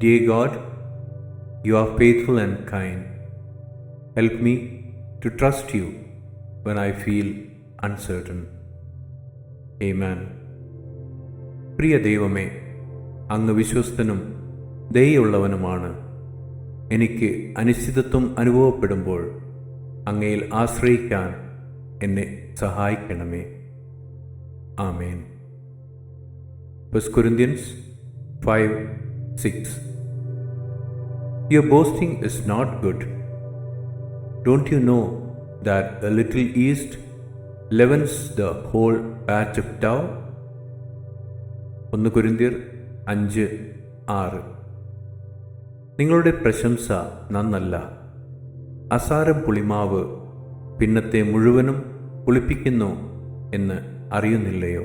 Dear God, you are faithful and kind. Help me to trust you when I feel uncertain. Amen. പ്രിയ ദൈവമേ, അങ്ങ് വിശ്വസ്തനും ദയയുള്ളവനുമാണ്. എനിക്ക് അനിശ്ചിതത്വം അനുഭവപ്പെടുമ്പോൾ അങ്ങയിൽ ആശ്രയിക്കാൻ എന്നെ സഹായിക്കണമേ. ആമേൻ. 1 Corinthians 5:6. Your boasting is not good. Don't you know that a little yeast leavens the whole batch of dough? 1 Corinthians 5:6. നിങ്ങളുടെ പ്രശംസ നന്നല്ല. അസാരം പുളിമാവ് പിന്നത്തെ മുഴുവനും പുളിപ്പിക്കുന്നു എന്ന് അറിയുന്നില്ലയോ?